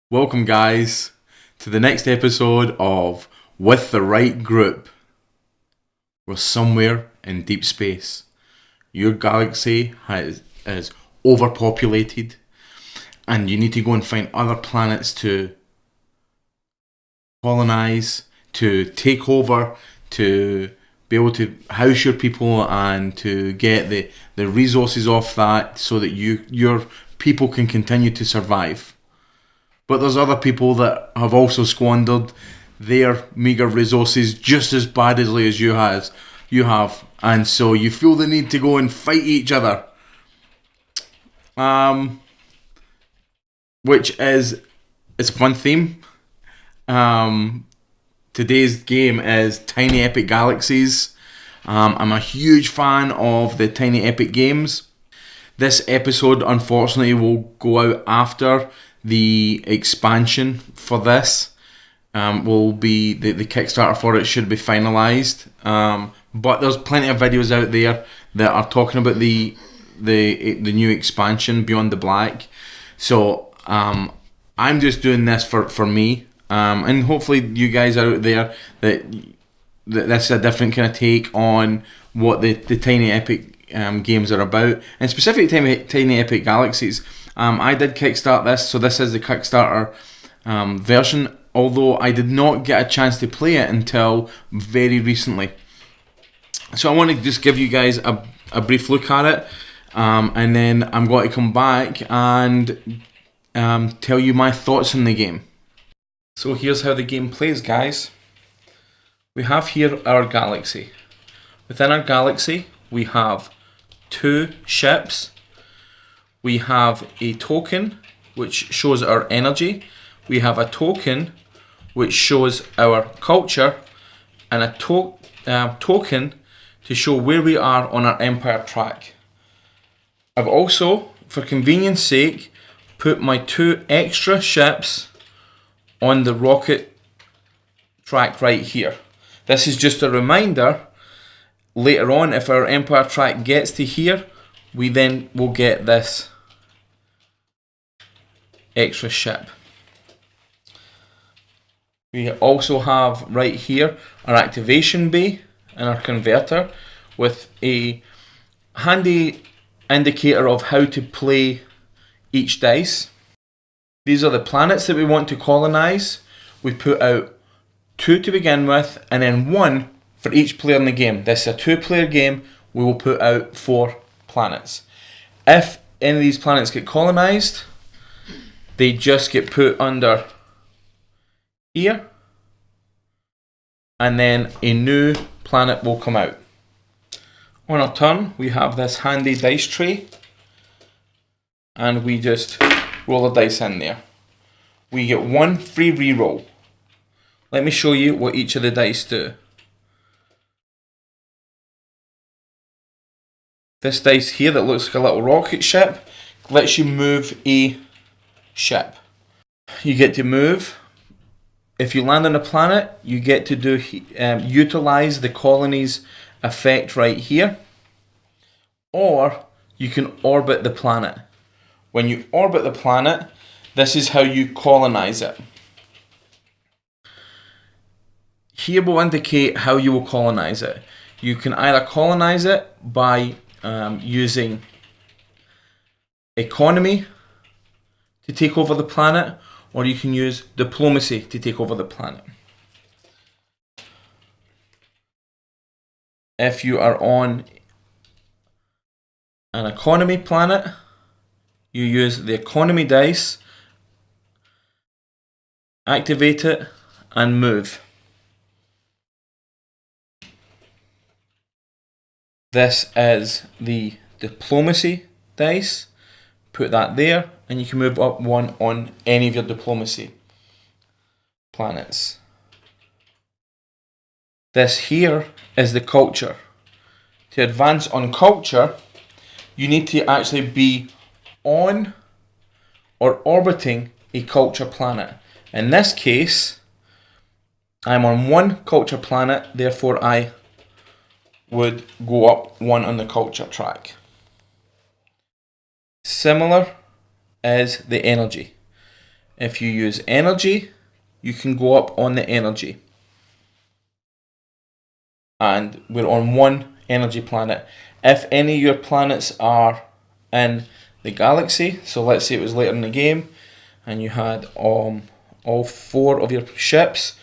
Welcome, guys, to the next episode of With the Right Group. We're somewhere in deep space. Your galaxy is overpopulated, and you need to go and find other planets to colonize, to take over, to be able to house your people, and to get the resources off that so that your people can continue to survive. But there's other people that have also squandered their meager resources just as badly as you have, and so you feel the need to go and fight each other. Which is it's a fun theme. Today's game is Tiny Epic Galaxies. I'm a huge fan of the Tiny Epic games. This episode, unfortunately, will go out after the expansion for this. Will be the Kickstarter for it should be finalised. But there's plenty of videos out there that are talking about the new expansion Beyond the Black. So I'm just doing this for me, and hopefully you guys out there that this is a different kind of take on what the Tiny Epic games are about, and specifically Tiny Epic Galaxies. I did kickstart this, so this is the Kickstarter version, although I did not get a chance to play it until very recently. So I want to just give you guys a brief look at it, and then I'm going to come back and tell you my thoughts on the game. So here's how the game plays, guys. We have here our galaxy. Within our galaxy, we have 2 ships. We have a token which shows our energy. We have a token which shows our culture, and a token to show where we are on our empire track. I've also, for convenience sake, put my 2 extra ships on the rocket track right here. This is just a reminder. Later on, if our empire track gets to here, we then will get this extra ship. We also have right here our activation bay and our converter with a handy indicator of how to play each dice. These are the planets that we want to colonize. We put out 2 to begin with, and then 1 for each player in the game. This is a 2-player game. We will put out 4 planets. If any of these planets get colonized, they just get put under here, and then a new planet will come out. On our turn, we have this handy dice tray, and we just roll the dice in there. We get 1 free reroll. Let me show you what each of the dice do. This dice here that looks like a little rocket ship lets you move a ship. You get to move. If you land on a planet, you get to utilize the colony's effect right here, or you can orbit the planet. When you orbit the planet, this is how you colonize it. Here will indicate how you will colonize it. You can either colonize it by using economy to take over the planet, or you can use diplomacy to take over the planet. If you are on an economy planet, you use the economy dice, activate it, and move. This is the diplomacy dice. Put that there, and you can move up 1 on any of your diplomacy planets. This here is the culture. To advance on culture, you need to actually be on or orbiting a culture planet. In this case, I'm on 1 culture planet, therefore I would go up 1 on the culture track. Similar is the energy. If you use energy, you can go up on the energy. And we're on one energy planet. If any of your planets are in the galaxy, so let's say it was later in the game, and you had all 4 of your ships,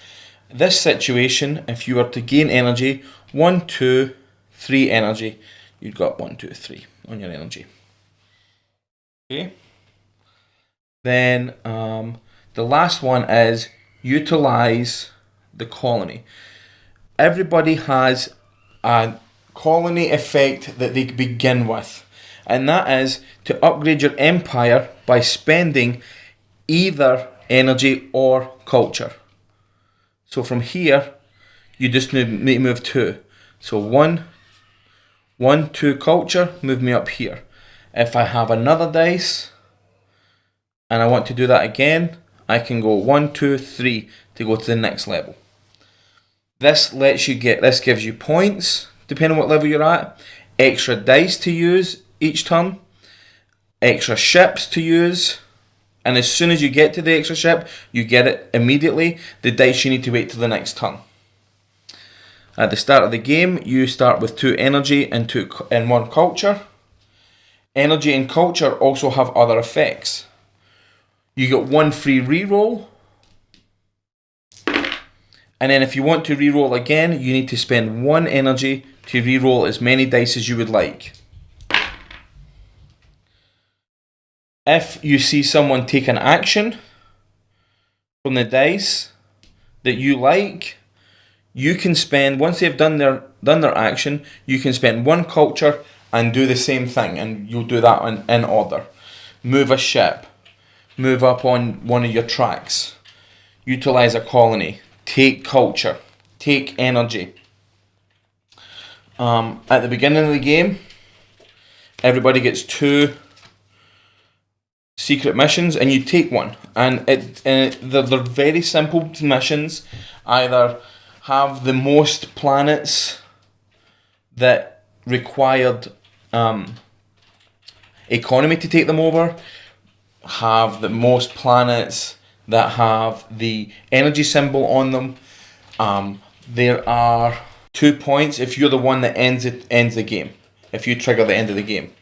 this situation, if you were to gain energy, 1, 2, 3 energy, you'd got 1, 2, 3 on your energy. Okay. Then the last one is utilize the colony. Everybody has a colony effect that they begin with, and that is to upgrade your empire by spending either energy or culture. So from here, you just need to move 2. So 1, 2 culture, move me up here. If I have another dice and I want to do that again, I can go 1, 2, 3 to go to the next level. This gives you points, depending on what level you're at, extra dice to use each turn, extra ships to use, and as soon as you get to the extra ship, you get it immediately. The dice you need to wait till the next turn. At the start of the game, you start with 2 energy and 1 culture. Energy and culture also have other effects. You get 1 free reroll. And then if you want to reroll again, you need to spend 1 energy to reroll as many dice as you would like. If you see someone take an action from the dice that you like, you can spend, once they've done their action, you can spend 1 culture and do the same thing, and you'll do that in order. Move a ship, move up on one of your tracks, utilize a colony, take culture, take energy. At the beginning of the game, everybody gets 2 secret missions, and you take one. And they're very simple missions. Either have the most planets that required economy to take them over, have the most planets that have the energy symbol on them. There are 2 points if you're the one that ends the game, if you trigger the end of the game.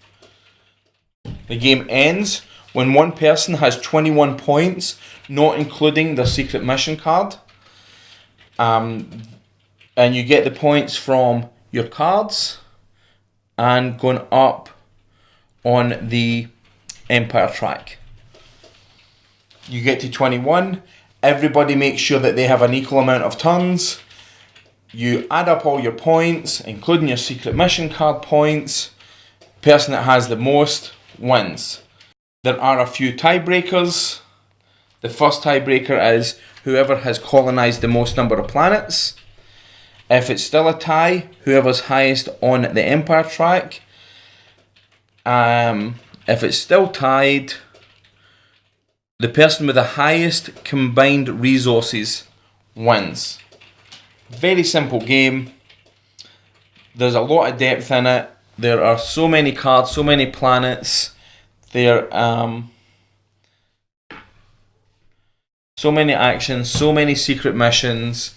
The game ends when one person has 21 points, not including their secret mission card. And you get the points from your cards and going up on the Empire track. You get to 21, everybody makes sure that they have an equal amount of turns. You add up all your points, including your secret mission card points. Person that has the most wins. There are a few tiebreakers. The first tiebreaker is whoever has colonized the most number of planets. If it's still a tie, whoever's highest on the Empire track. If it's still tied, the person with the highest combined resources wins. Very simple game. There's a lot of depth in it. There are so many cards, so many planets. There so many actions, so many secret missions.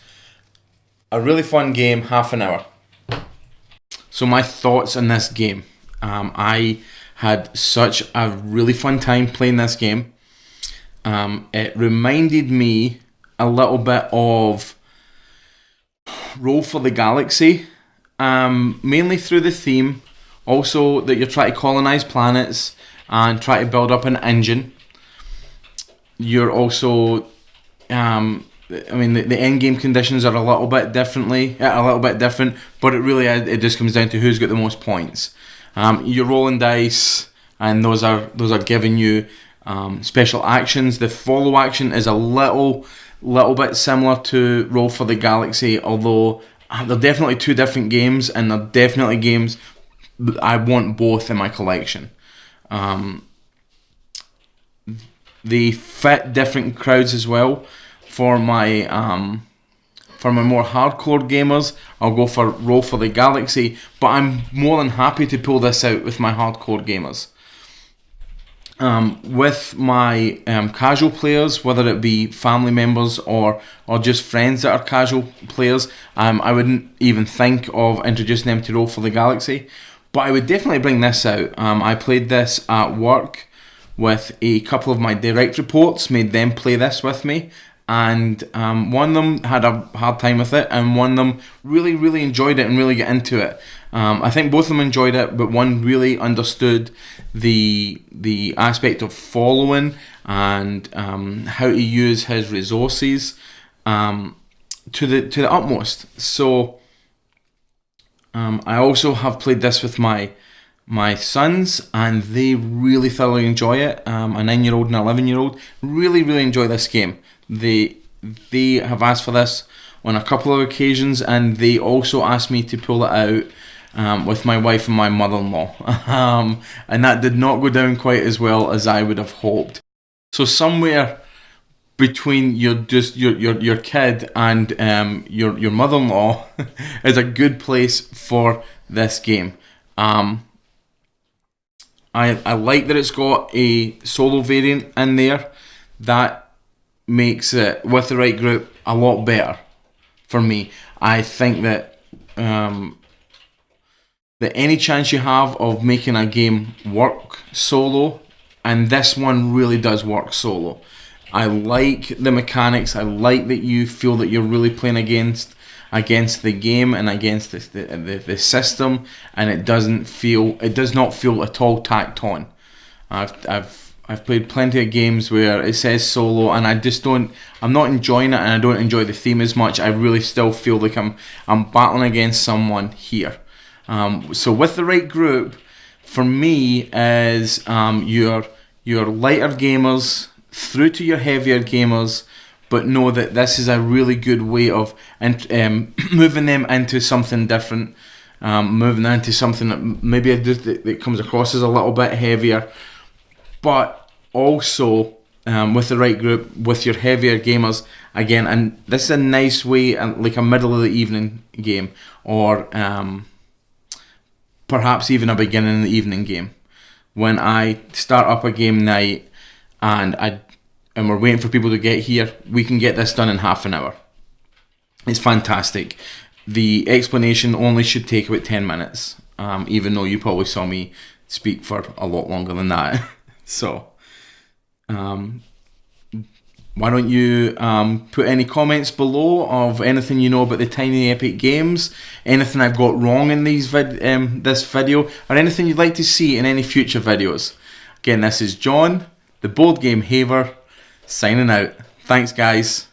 A really fun game, half an hour. So my thoughts on this game. I had such a really fun time playing this game. It reminded me a little bit of Roll for the Galaxy, mainly through the theme. Also that you're trying to colonize planets and try to build up an engine. You're also, the end game conditions are a little bit different, but it just comes down to who's got the most points. You're rolling dice, and those are giving you special actions. The follow action is a little bit similar to Roll for the Galaxy, although they're definitely 2 different games, and they're definitely games I want both in my collection. They fit different crowds as well. For my more hardcore gamers, I'll go for Roll for the Galaxy, but I'm more than happy to pull this out with my hardcore gamers. With my casual players, whether it be family members or just friends that are casual players, I wouldn't even think of introducing them to Roll for the Galaxy, but I would definitely bring this out. I played this at work with a couple of my direct reports, made them play this with me, and one of them had a hard time with it, and one of them really enjoyed it and really got into it. I think both of them enjoyed it, but one really understood the aspect of following and how to use his resources to the utmost. So I also have played this with my sons, and they really thoroughly enjoy it. A 9-year-old and 11-year-old really enjoy this game. They have asked for this on a couple of occasions, and they also asked me to pull it out with my wife and my mother-in-law, and that did not go down quite as well as I would have hoped. So somewhere between your kid and your mother-in-law is a good place for this game. I like that it's got a solo variant in there. That makes it, with the right group, a lot better for me. I think that any chance you have of making a game work solo, and this one really does work solo. I like the mechanics. I like that you feel that you're really playing against the game and against the system, and it does not feel at all tacked on. I've played plenty of games where it says solo, and I'm not enjoying it, and I don't enjoy the theme as much. I really still feel like I'm battling against someone here. So with the right group, for me, is your lighter gamers through to your heavier gamers, but know that this is a really good way of moving them into something different, moving into something that maybe that comes across as a little bit heavier, but also with the right group, with your heavier gamers again. And this is a nice way, like a middle of the evening game, or perhaps even a beginning of the evening game. When I start up a game night and we're waiting for people to get here, we can get this done in half an hour. It's fantastic. The explanation only should take about 10 minutes, even though you probably saw me speak for a lot longer than that. So, why don't you put any comments below of anything you know about the Tiny Epic games, anything I've got wrong in this video, or anything you'd like to see in any future videos. Again, this is John, the Board Game Haver, signing out. Thanks, guys.